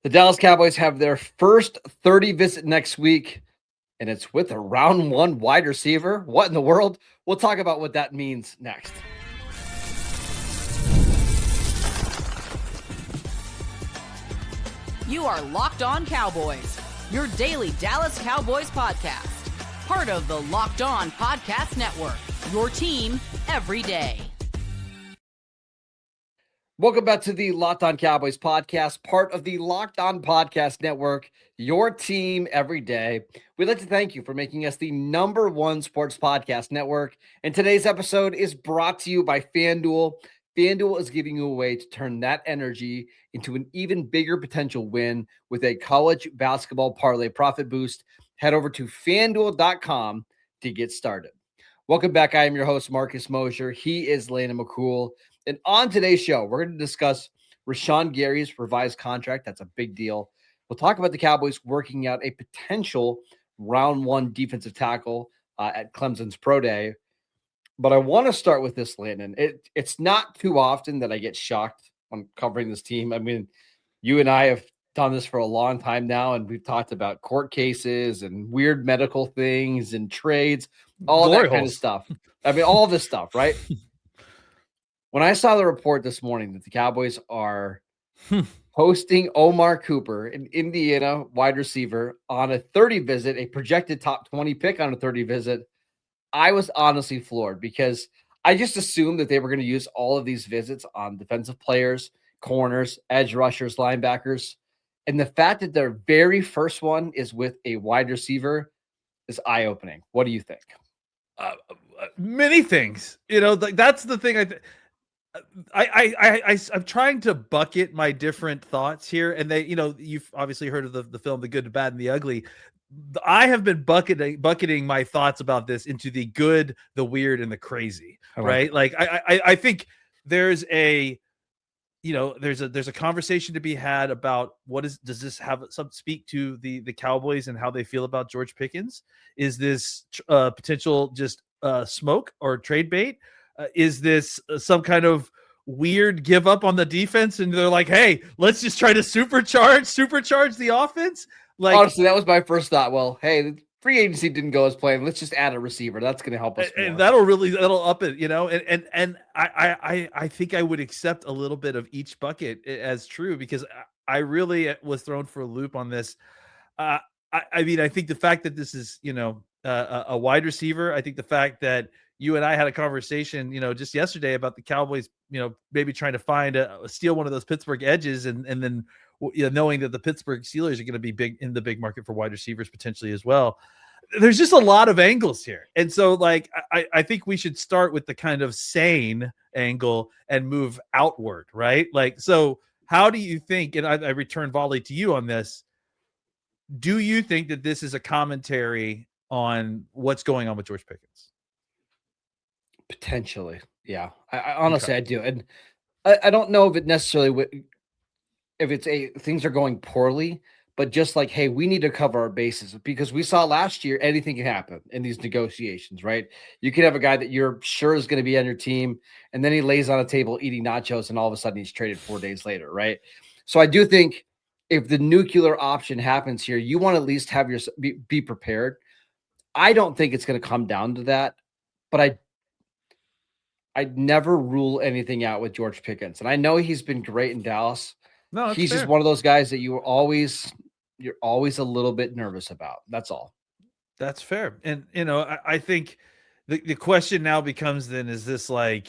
The Dallas Cowboys have their first 30 visit next week, and it's with a round one wide receiver. What in the world? We'll talk about what that means next. You are Locked On Cowboys, your daily Dallas Cowboys podcast. Part of the Locked On Podcast Network, your team every day. Welcome back to the Locked On Cowboys podcast, part of the Locked On Podcast Network, your team every day. We'd like to thank you for making us the #1 sports podcast network. And today's episode is brought to you by FanDuel. FanDuel is giving you a way to turn that energy into an even bigger potential win with a college basketball parlay profit boost. Head over to FanDuel.com to get started. Welcome back. I am your host, Marcus Mosher. He is Landon McCool. And on today's show, we're going to discuss Rashan Gary's revised contract. That's a big deal. We'll talk about the Cowboys working out a potential round one defensive tackle at Clemson's Pro Day. But I want to start with this, Landon. It's not too often that I get shocked on covering this team. I mean, you and I have done this for a long time now, and we've talked about court cases and weird medical things and trades, all that kind of stuff. I mean, all this stuff, right? When I saw the report this morning that the Cowboys are hosting Omar Cooper, an Indiana wide receiver, on a 30 visit, a projected top 20 pick on a 30 visit, I was honestly floored because I just assumed that they were going to use all of these visits on defensive players, corners, edge rushers, linebackers. And the fact that their very first one is with a wide receiver is eye-opening. What do you think? Many things. That's the thing. I'm trying to bucket my different thoughts here, and you've obviously heard of the film The Good, the Bad, and the Ugly. I have been bucketing my thoughts about this into the good, the weird, and the crazy. Right? Like I think there's a conversation to be had about does this have some speak to the Cowboys and how they feel about George Pickens? Is this potential just smoke or trade bait? Is this some kind of weird give up on the defense? And they're like, hey, let's just try to supercharge the offense. Like, honestly, that was my first thought. Well, hey, the free agency didn't go as planned. Let's just add a receiver. That's going to help us. And that'll up it, and I think I would accept a little bit of each bucket as true, because I really was thrown for a loop on this. I mean, I think the fact that this is, a wide receiver, I think the fact that you and I had a conversation, just yesterday about the Cowboys, maybe trying to steal one of those Pittsburgh edges, and then knowing that the Pittsburgh Steelers are going to be big in the big market for wide receivers potentially as well. There's just a lot of angles here. And so I think we should start with the kind of sane angle and move outward, right? So how do you think, and I return volley to you on this, do you think that this is a commentary on what's going on with George Pickens? Potentially. Yeah. I honestly, okay. I do. And I don't know if it necessarily, if it's things are going poorly, but just like, hey, we need to cover our bases, because we saw last year, anything can happen in these negotiations, right? You could have a guy that you're sure is going to be on your team, and then he lays on a table eating nachos, and all of a sudden he's traded 4 days later, right? So I do think if the nuclear option happens here, you want to at least have be prepared. I don't think it's going to come down to that, but I'd never rule anything out with George Pickens. And I know he's been great in Dallas. No, he's fair. Just one of those guys that you're always a little bit nervous about. That's all. That's fair. And, I think the question now becomes then, is this a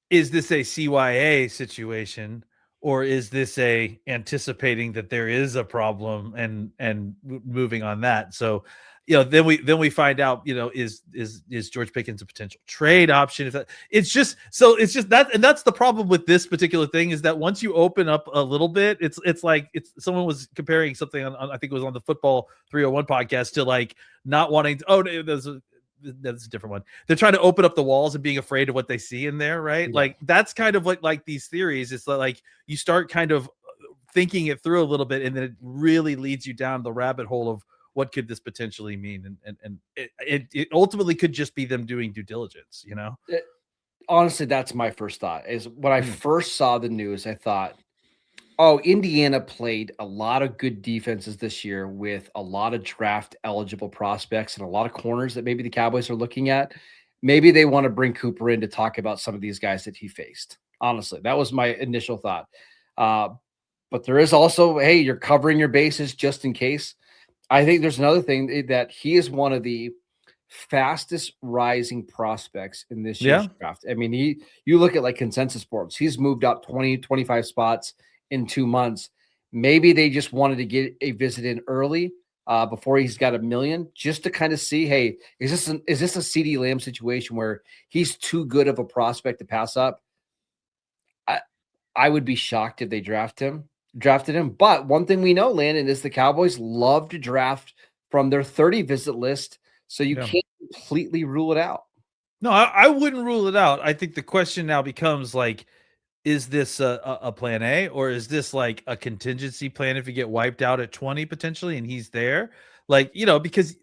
CYA situation, or is this anticipating that there is a problem and moving on that? So, then we find out, is George Pickens a potential trade option? It's just that, and that's the problem with this particular thing, is that once you open up a little bit, it's someone was comparing something on I think it was on the Football 301 podcast to not wanting to, that's a different one. They're trying to open up the walls and being afraid of what they see in there, right? Yeah. That's kind of like these theories. It's like you start kind of thinking it through a little bit, and then it really leads you down the rabbit hole of what could this potentially mean? And it ultimately could just be them doing due diligence, Honestly, that's my first thought. Is when I first saw the news, I thought, Oh, Indiana played a lot of good defenses this year with a lot of draft eligible prospects and a lot of corners that maybe the Cowboys are looking at. Maybe they want to bring Cooper in to talk about some of these guys that he faced. Honestly, that was my initial thought. Uh, but there is also, hey, you're covering your bases just in case. I think there's another thing that he is one of the fastest rising prospects in this year's Yeah. draft. I mean, you look at like consensus boards, he's moved up 20, 25 spots in 2 months. Maybe they just wanted to get a visit in early before he's got a million, just to kind of see, hey, is this a CD Lamb situation where he's too good of a prospect to pass up? I would be shocked if they drafted him. But one thing we know, Landon, is the Cowboys love to draft from their 30 visit list. So you Yeah. can't completely rule it out. No, I wouldn't rule it out. I think the question now becomes like, is this a plan A, or is this like a contingency plan if you get wiped out at 20 potentially and he's there? Like, because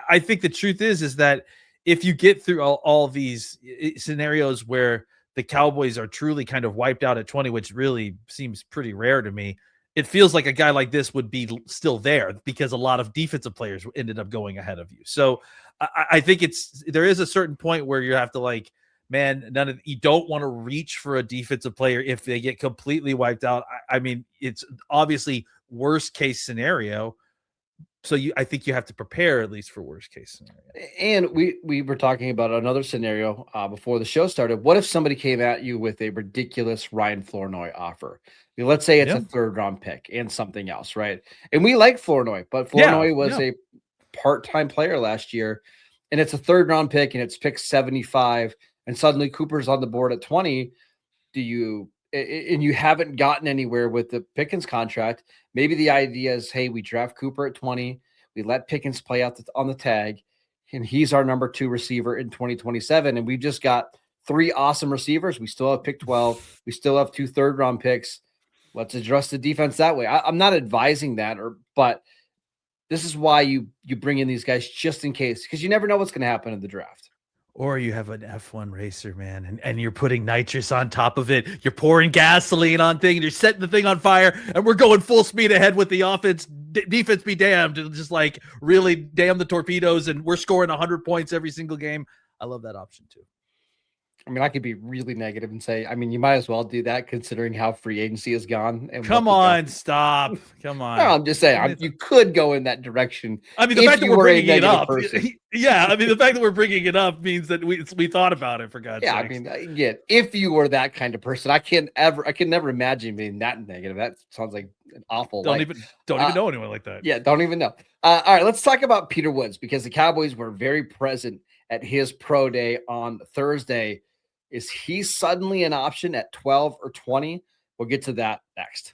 I think the truth is that if you get through all these scenarios where the Cowboys are truly kind of wiped out at 20, which really seems pretty rare to me, it feels like a guy like this would be still there because a lot of defensive players ended up going ahead of you. So I think there is a certain point where you have to like, man, you don't want to reach for a defensive player if they get completely wiped out. I mean, it's obviously worst case scenario. So I think you have to prepare at least for worst case scenario. And we were talking about another scenario before the show started. What if somebody came at you with a ridiculous Ryan Flournoy offer? I mean, let's say it's a third-round pick and something else, right? And we like Flournoy, but Flournoy was a part-time player last year, and it's a third-round pick, and it's pick 75, and suddenly Cooper's on the board at 20. And you haven't gotten anywhere with the Pickens contract. Maybe the idea is, hey, we draft Cooper at 20. We let Pickens play out on the tag, and he's our number 2 receiver in 2027. And we've just got 3 awesome receivers. We still have pick 12. We still have 2 third-round picks. Let's address the defense that way. I'm not advising that, but this is why you bring in these guys just in case, because you never know what's going to happen in the draft. Or you have an F1 racer, man, and you're putting nitrous on top of it. You're pouring gasoline on things. You're setting the thing on fire, and we're going full speed ahead with the offense. Defense be damned. Just like really damn the torpedoes, and we're scoring 100 points every single game. I love that option too. I mean, I could be really negative and say, I mean, you might as well do that considering how free agency has gone. And come on, stop. Come on. No, I'm just saying, you could go in that direction. I mean, the fact that we're bringing it up. Yeah, I mean, the fact that we're bringing it up means that we thought about it, for God's sake. Yeah, I mean, again, if you were that kind of person, I can never imagine being that negative. That sounds like an awful. Don't even know anyone like that. Yeah, don't even know. All right, let's talk about Peter Woods, because the Cowboys were very present at his pro day on Thursday. Is he suddenly an option at 12 or 20? We'll get to that next.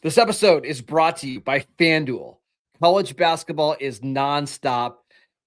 This episode is brought to you by FanDuel. College basketball is nonstop.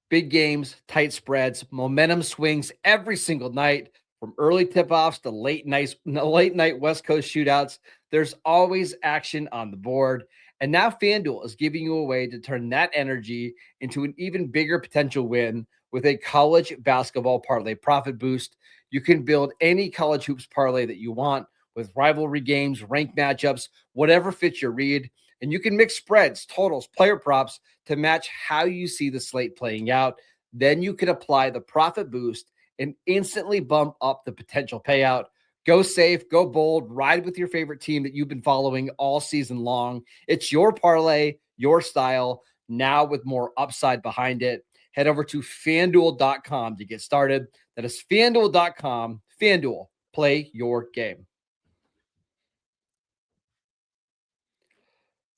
Big games, tight spreads, momentum swings every single night, from early tip-offs to late night West Coast shootouts. There's always action on the board. And now FanDuel is giving you a way to turn that energy into an even bigger potential win with a college basketball parlay profit boost. You can build any college hoops parlay that you want with rivalry games, ranked matchups, whatever fits your read. And you can mix spreads, totals, player props to match how you see the slate playing out. Then you can apply the profit boost and instantly bump up the potential payout. Go safe, go bold, ride with your favorite team that you've been following all season long. It's your parlay, your style, now with more upside behind it. Head over to FanDuel.com to get started. That is FanDuel.com. FanDuel, play your game.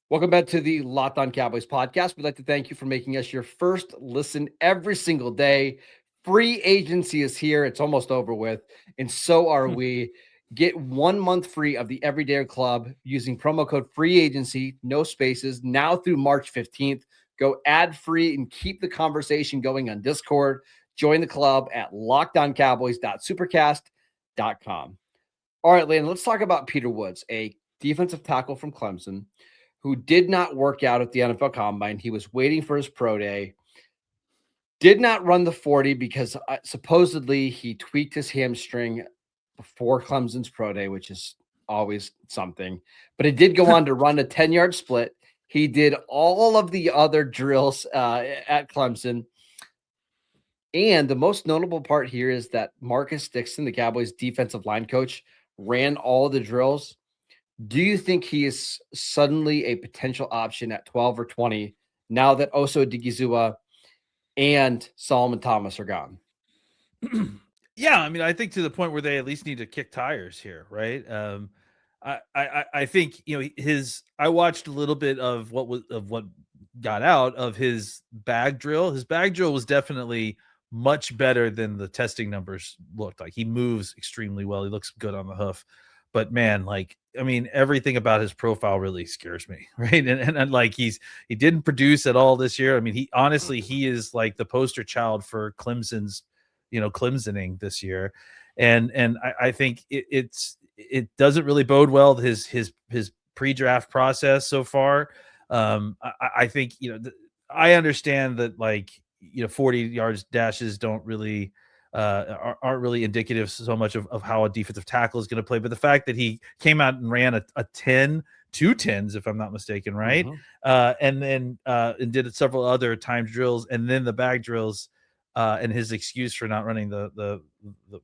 Welcome back to the Locked On Cowboys podcast. We'd like to thank you for making us your first listen every single day. Free agency is here. It's almost over with, and so are we. Get 1 month free of the Everyday Club using promo code FREEAGENCY, no spaces, now through March 15th. Go ad-free and keep the conversation going on Discord. Join the club at lockedoncowboys.supercast.com. All right, Landon, let's talk about Peter Woods, a defensive tackle from Clemson who did not work out at the NFL Combine. He was waiting for his pro day. Did not run the 40 because supposedly he tweaked his hamstring before Clemson's pro day, which is always something. But he did go on to run a 10-yard split. He did all of the other drills at Clemson. And the most notable part here is that Marcus Dixon, the Cowboys defensive line coach, ran all the drills. Do you think he is suddenly a potential option at 12 or 20 now that Osa Odigizua and Solomon Thomas are gone? Yeah, I mean, I think to the point where they at least need to kick tires here, right? I think I watched a little bit of what got out of his bag drill. His bag drill was definitely much better than the testing numbers looked like. He moves extremely well. He looks good on the hoof. But man, everything about his profile really scares me, right? And like he didn't produce at all this year. I mean, he is like the poster child for Clemson's, Clemsoning this year. And I think it doesn't really bode well his pre-draft process so far. I think I understand that 40 yards dashes don't really aren't really indicative so much of how a defensive tackle is going to play, but the fact that he came out and ran a 10, 2 10s, if I'm not mistaken, right? And then and did several other timed drills, and then the bag drills. And his excuse for not running the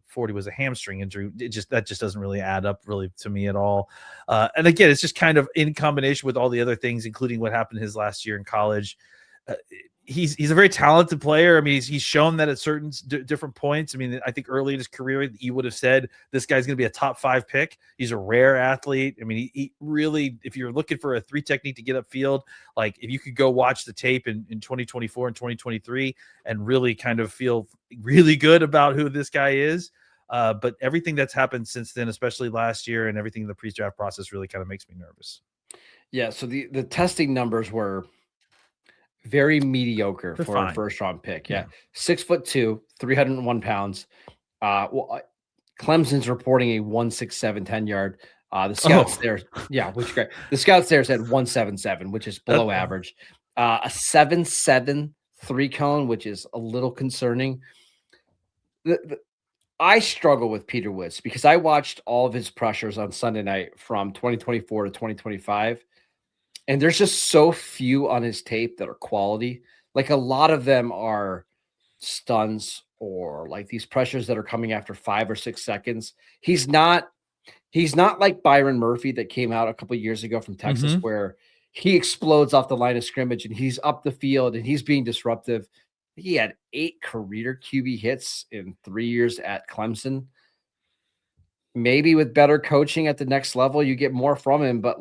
40 was a hamstring injury. That just doesn't really add up really to me at all. And again, it's just kind of in combination with all the other things, including what happened his last year in college. He's a very talented player. I mean, he's shown that at certain different points. I mean, I think early in his career, you would have said this guy's going to be a top 5 pick. He's a rare athlete. I mean, he really, if you're looking for a 3 technique to get upfield, like if you could go watch the tape in 2024 and 2023 and really kind of feel really good about who this guy is. But everything that's happened since then, especially last year and everything in the pre-draft process really kind of makes me nervous. Yeah. So the testing numbers were very mediocre for a first round pick. Yeah. 6'2", 301 pounds. Clemson's reporting a 167 10-yard. The scouts there. Yeah. Which great. The scouts there said 177, which is below average. A 7.7 3-cone, which is a little concerning. I struggle with Peter Woods because I watched all of his pressures on Sunday night from 2024 to 2025. And there's just so few on his tape that are quality. Like a lot of them are stuns or like these pressures that are coming after 5 or 6 seconds. He's not like Byron Murphy that came out a couple of years ago from Texas where he explodes off the line of scrimmage and he's up the field and he's being disruptive. He had 8 career QB hits in 3 years at Clemson. Maybe with better coaching at the next level, you get more from him, but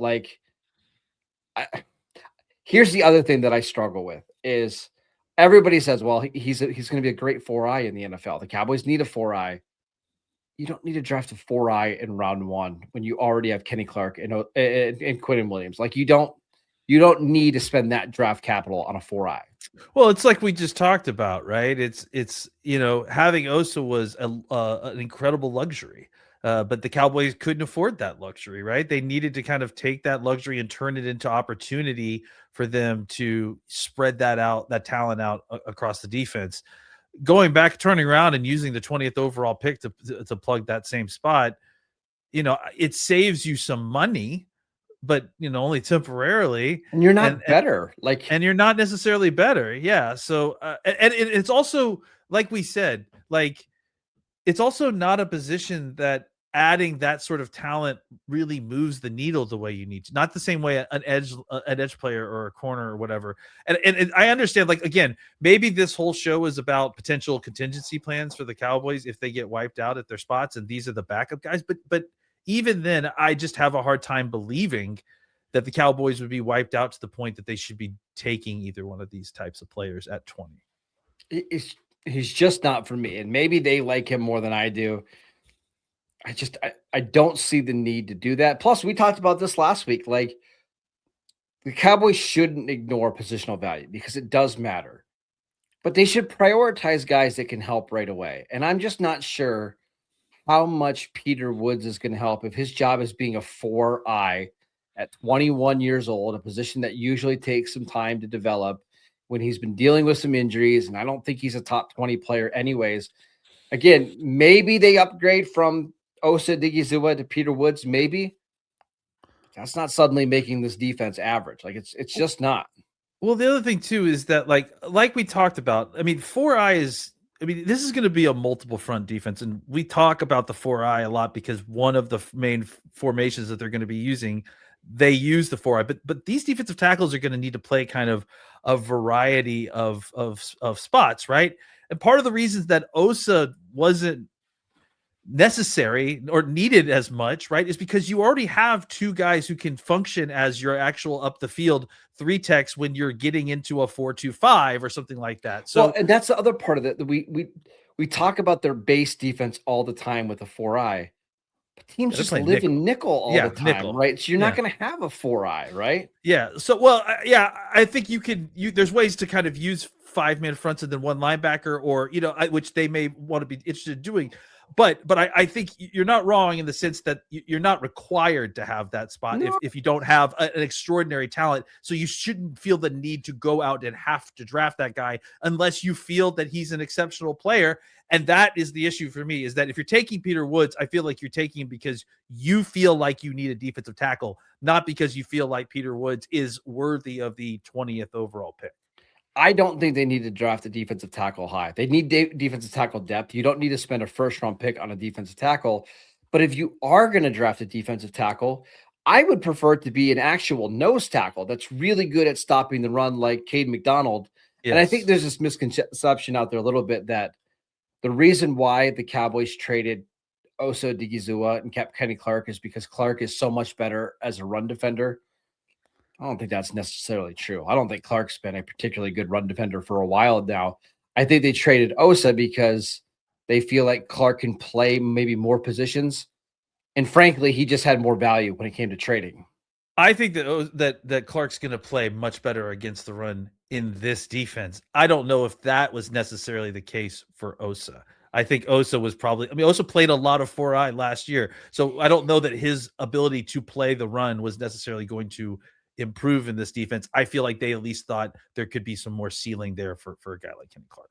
here's the other thing that I struggle with is everybody says, well, he's going to be a great 4-eye in the NFL. The Cowboys need a 4-eye. You don't need to draft a 4-eye in round 1 when you already have Kenny Clark and Quentin Williams. Like you don't need to spend that draft capital on a 4-eye. Well, it's like we just talked about, right? It's having Osa was an incredible luxury. But the Cowboys couldn't afford that luxury, right? They needed to kind of take that luxury and turn it into opportunity for them to spread that talent out across the defense. Going back, turning around and using the 20th overall pick to plug that same spot, it saves you some money, but only temporarily. And you're not better. And you're not necessarily better. Yeah. So and it's also, like we said, it's also not a position that adding that sort of talent really moves the needle the way you need to. Not the same way an edge player or a corner or whatever. And I understand, again, maybe this whole show is about potential contingency plans for the Cowboys if they get wiped out at their spots and these are the backup guys. But even then, I just have a hard time believing that the Cowboys would be wiped out to the point that they should be taking either one of these types of players at 20. He's just not for me. And maybe they like him more than I do. I don't see the need to do that. Plus, we talked about this last week. Like the Cowboys shouldn't ignore positional value because it does matter. But they should prioritize guys that can help right away. And I'm just not sure how much Peter Woods is going to help if his job is being a 4-eye at 21 years old, a position that usually takes some time to develop when he's been dealing with some injuries. And I don't think he's a top 20 player anyways. Again, maybe they upgrade from Osa Odigizua to Peter Woods, maybe, That's not suddenly making this defense average. Like it's just not. Well, the other thing too is that like we talked about, I mean, 4-eye is this is going to be a multiple front defense, and we talk about the 4-eye a lot because one of the main formations that they're going to be using, they use the 4-eye, but these defensive tackles are going to need to play kind of a variety of spots, right? And part of the reasons that Osa wasn't necessary or needed as much, right, is because you already have two guys who can function as your actual up the field three techs when you're getting into a 4-2-5 or something like that. So, well, and that's the other part of it that we talk about their base defense all the time with a 4-eye. But teams just live nickel. in nickel all the time, nickel. right? So you're not going to have a 4-eye, right? Yeah. So, well, I think there's ways to kind of use 5-man fronts and then one linebacker, or which they may want to be interested in doing. But I think you're not wrong in the sense that you're not required to have that spot if you don't have an extraordinary talent. So you shouldn't feel the need to go out and have to draft that guy unless you feel that he's an exceptional player. And that is the issue for me, is that if you're taking Peter Woods, I feel like you're taking him because you feel like you need a defensive tackle, not because you feel like Peter Woods is worthy of the 20th overall pick. I don't think they need to draft a defensive tackle high. They need defensive tackle depth. You don't need to spend a first-round pick on a defensive tackle. But if you are going to draft a defensive tackle, I would prefer it to be an actual nose tackle that's really good at stopping the run, like Cade McDonald. Yes. And I think there's this misconception out there a little bit that the reason why the Cowboys traded Osa Odighizuwa and kept Kenny Clark is because Clark is so much better as a run defender. I don't think that's necessarily true. I don't think Clark's been a particularly good run defender for a while now. I think they traded Osa because they feel like Clark can play maybe more positions. And frankly, he just had more value when it came to trading. I think that Clark's going to play much better against the run in this defense. I don't know if that was necessarily the case for Osa. I think Osa was Osa played a lot of 4-eye last year. So I don't know that his ability to play the run was necessarily going to improve in this defense. I feel like they at least thought there could be some more ceiling there for a guy like Kenny Clark.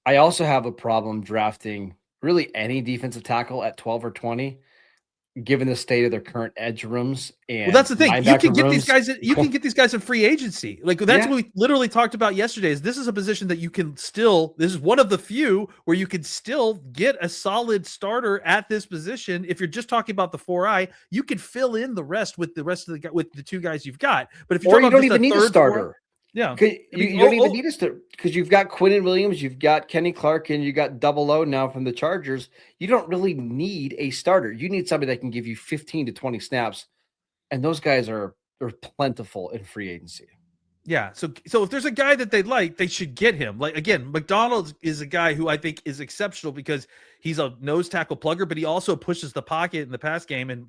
I also have a problem drafting really any defensive tackle at 12 or 20, given the state of their current edge rooms. And well, that's the thing. You can get these guys. You can get these guys in free agency. Like that's what we literally talked about yesterday. Is this is a position that you can still. This is one of the few where you can still get a solid starter at this position. If you're just talking about the 4-eye, you can fill in the rest with the two guys you've got. But if you don't even need a starter. Yeah, you don't even need us to, because you've got Quinnen Williams, you've got Kenny Clark, and you got Double O now from the Chargers. You don't really need a starter. You need somebody that can give you 15 to 20 snaps, and those guys are plentiful in free agency. Yeah, so if there's a guy that they like, they should get him. Like again, McDonald is a guy who I think is exceptional because he's a nose tackle plugger, but he also pushes the pocket in the pass game, and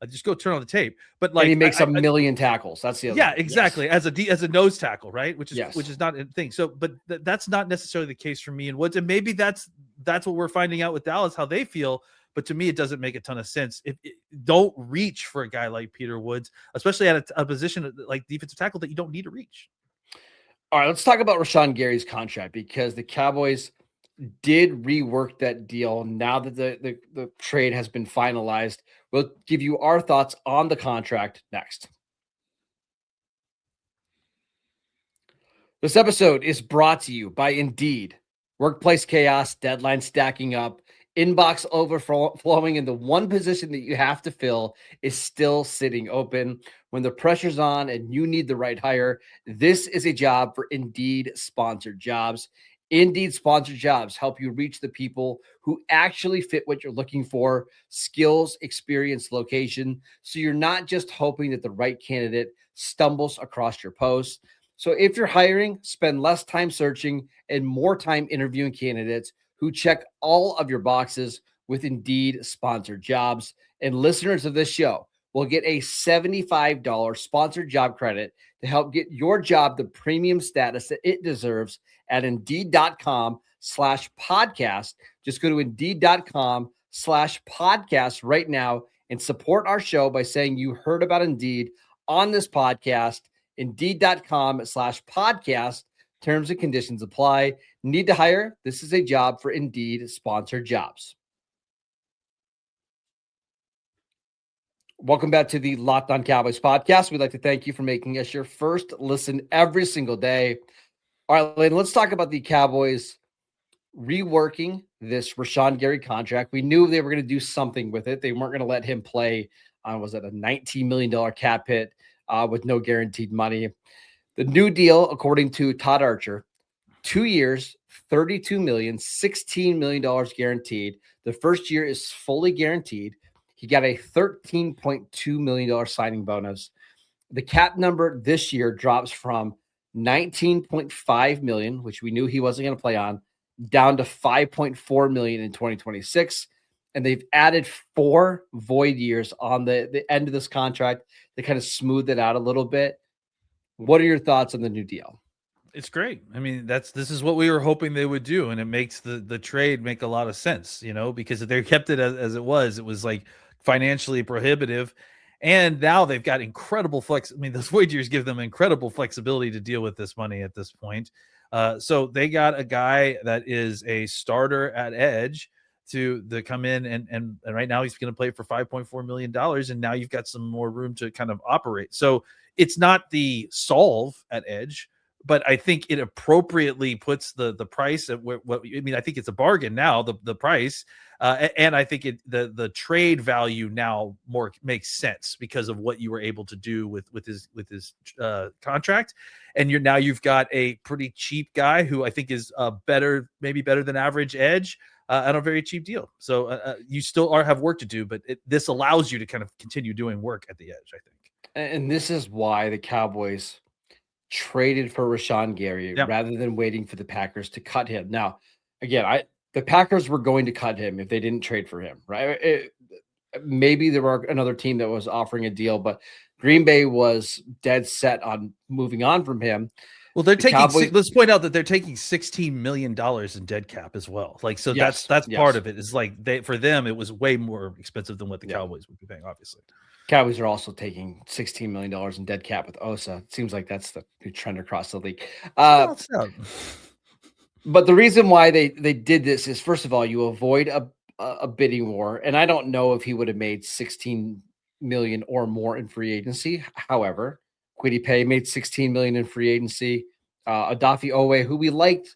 just go turn on the tape. But like, and he makes a million tackles. That's the other. Yeah, exactly. Yes. As a nose tackle, right? Which is not a thing. So, but that's not necessarily the case for me and Woods, and maybe that's what we're finding out with Dallas, how they feel. But to me, it doesn't make a ton of sense. Don't reach for a guy like Peter Woods, especially at a position like defensive tackle that you don't need to reach. All right, let's talk about Rashan Gary's contract, because the Cowboys did rework that deal now that the trade has been finalized. We'll give you our thoughts on the contract next. This episode is brought to you by Indeed. Workplace chaos, deadline stacking up, inbox overflowing, and the one position that you have to fill is still sitting open. When the pressure's on and you need the right hire, this is a job for Indeed sponsored jobs. Indeed sponsored jobs help you reach the people who actually fit what you're looking for: skills, experience, location. So you're not just hoping that the right candidate stumbles across your post. So if you're hiring, spend less time searching and more time interviewing candidates who check all of your boxes with Indeed sponsored jobs. And listeners of this show will get a $75 sponsored job credit to help get your job the premium status that it deserves at Indeed.com/podcast. Just go to Indeed.com/podcast right now and support our show by saying you heard about Indeed on this podcast. Indeed.com/podcast. Terms and conditions apply. Need to hire? This is a job for Indeed sponsored jobs. Welcome back to the Locked On Cowboys podcast. We'd like to thank you for making us your first listen every single day. All right, Landon, let's talk about the Cowboys reworking this Rashan Gary contract. We knew they were going to do something with it. They weren't going to let him play was it a $19 million cap hit with no guaranteed money. The new deal, according to Todd Archer, 2 years, $32 million, $16 million guaranteed. The first year is fully guaranteed. He got a $13.2 million signing bonus. The cap number this year drops from 19.5 million, which we knew he wasn't going to play on, down to 5.4 million in 2026. And they've added 4 void years on the end of this contract to kind of smooth it out a little bit. What are your thoughts on the new deal? It's great. I mean, this is what we were hoping they would do, and it makes the trade make a lot of sense, because if they kept it as it was like financially prohibitive, and now they've got incredible flex. I mean, those wage years give them incredible flexibility to deal with this money at this point. So they got a guy that is a starter at edge to come in, and right now he's going to play for $5.4 million, and now you've got some more room to kind of operate. So it's not the solve at edge, but I think it appropriately puts the price at what I mean. I think it's a bargain now, the price, and I think the trade value now more makes sense because of what you were able to do with his contract, and you've got a pretty cheap guy who I think is maybe better than average edge on a very cheap deal. So you still have work to do, but this allows you to kind of continue doing work at the edge, I think. And this is why the Cowboys traded for Rashan Gary rather than waiting for the Packers to cut him. Now, again, the Packers were going to cut him if they didn't trade for him, right? Maybe there were another team that was offering a deal, but Green Bay was dead set on moving on from him. Well, they're taking. Let's point out that they're taking $16 million in dead cap as well. Like, so that's part of it. Is like for them, it was way more expensive than what the Cowboys would be paying, obviously. Cowboys are also taking $16 million in dead cap with Osa. It seems like that's the new trend across the league. But the reason why they did this is, first of all, you avoid a bidding war. And I don't know if he would have made 16 million or more in free agency. However, Kwity Paye made 16 million in free agency. Odafe Owe, who we liked,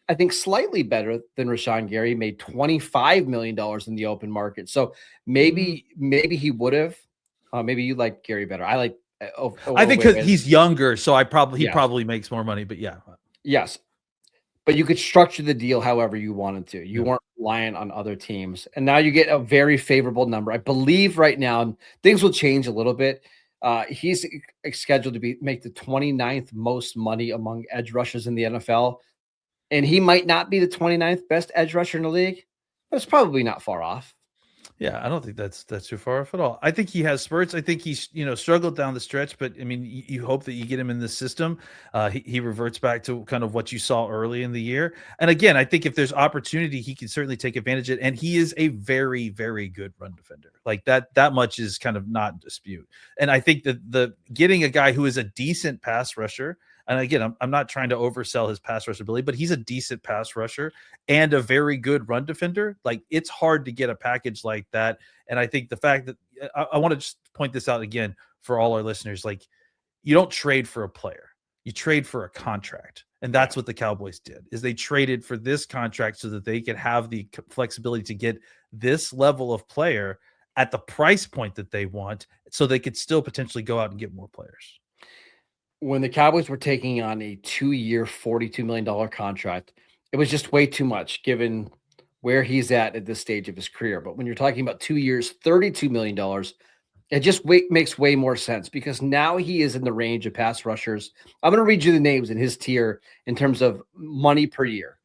I think slightly better than Rashan Gary, made $25 million in the open market. So maybe he would have. Maybe you like Gary better. I like. I think because he's younger, so he probably makes more money. But yes, but you could structure the deal however you wanted to. You weren't reliant on other teams, and now you get a very favorable number. I believe right now things will change a little bit. He's scheduled to make the 29th most money among edge rushers in the NFL, and he might not be the 29th best edge rusher in the league, but it's probably not far off. Yeah, I don't think that's too far off at all. I think he has spurts. I think he's struggled down the stretch, but I mean, you hope that you get him in the system. He reverts back to kind of what you saw early in the year. And again, I think if there's opportunity, he can certainly take advantage of it. And he is a very, very good run defender. Like that much is kind of not in dispute. And I think that the getting a guy who is a decent pass rusher. And again, I'm not trying to oversell his pass rush ability, but he's a decent pass rusher and a very good run defender. Like, it's hard to get a package like that. And I think the fact that I want to just point this out again for all our listeners, like, you don't trade for a player, you trade for a contract. And that's what the Cowboys did, is they traded for this contract so that they could have the flexibility to get this level of player at the price point that they want, so they could still potentially go out and get more players. When the Cowboys were taking on a 2-year, $42 million contract, it was just way too much given where he's at this stage of his career. But when you're talking about 2 years, $32 million, it just makes way more sense, because now he is in the range of pass rushers. I'm going to read you the names in his tier in terms of money per year: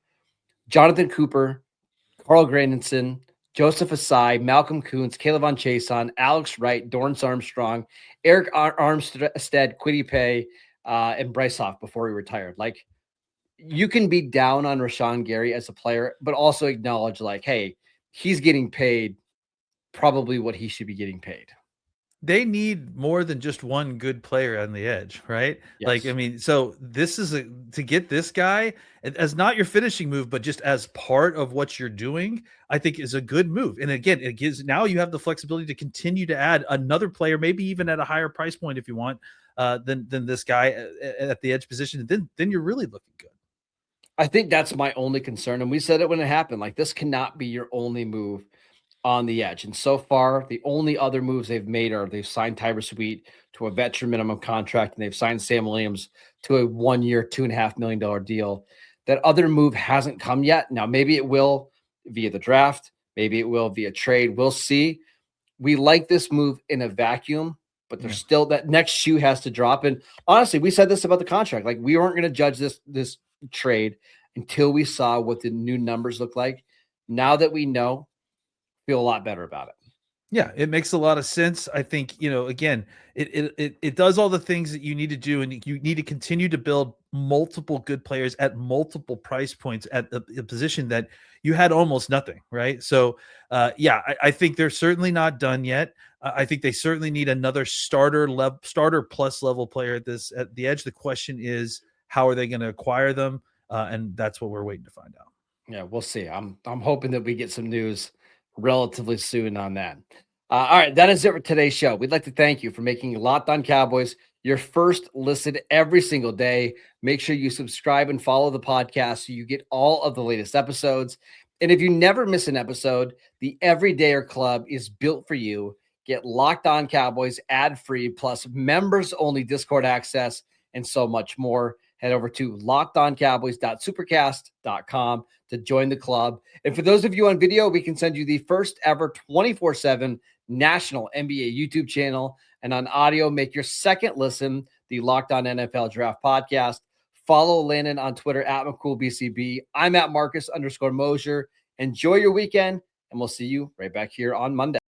Jonathan Cooper, Carl Granderson, Joseph Asai, Malcolm Kuntz, Kayvon Chason, Alex Wright, Dorrance Armstrong, Eric Armstead, Kwity Paye, and Bryce Hoff before he retired. Like, you can be down on Rashan Gary as a player, but also acknowledge, like, hey, he's getting paid probably what he should be getting paid. they need more than just one good player on the edge, right? Like, I Yes. mean, so this is to get this guy as not your finishing move, but just as part of what you're doing, I think is a good move. And again, it gives now you have the flexibility to continue to add another player, maybe even at a higher price point if you want, than this guy at the edge position. Then you're really looking good. I think that's my only concern. And we said it when it happened. Like, this cannot be your only move on the edge. And so far, the only other moves they've made are they've signed Tyrus Wheat to a veteran minimum contract, and they've signed Sam Williams to a 1 year, $2.5 million deal. That other move hasn't come yet. Now, maybe it will via the draft. Maybe it will via trade. We'll see. We like this move in a vacuum, but there's still that next shoe has to drop. And honestly, we said this about the contract. Like, we weren't going to judge this trade until we saw what the new numbers look like. Now that we know, feel a lot better about it. Yeah, it makes a lot of sense. I think, again, it does all the things that you need to do, and you need to continue to build multiple good players at multiple price points at a position that you had almost nothing, right? So, I think they're certainly not done yet. I think they certainly need another starter plus level player at the edge. The question is, how are they going to acquire them? And that's what we're waiting to find out. Yeah, we'll see. I'm hoping that we get some news relatively soon on that. All right, that is it for today's show. We'd like to thank you for making Locked On Cowboys your first listen every single day. Make sure you subscribe and follow the podcast so you get all of the latest episodes. And if you never miss an episode, the Everydayer Club is built for you. Get Locked On Cowboys ad-free, plus members-only Discord access, and so much more. Head over to lockedoncowboys.supercast.com to join the club. And for those of you on video, we can send you the first ever 24/7 national NBA YouTube channel. And on audio, make your second listen the Locked On NFL Draft Podcast. Follow Landon on Twitter at McCoolBCB. I'm at Marcus _Mosher. Enjoy your weekend, and we'll see you right back here on Monday.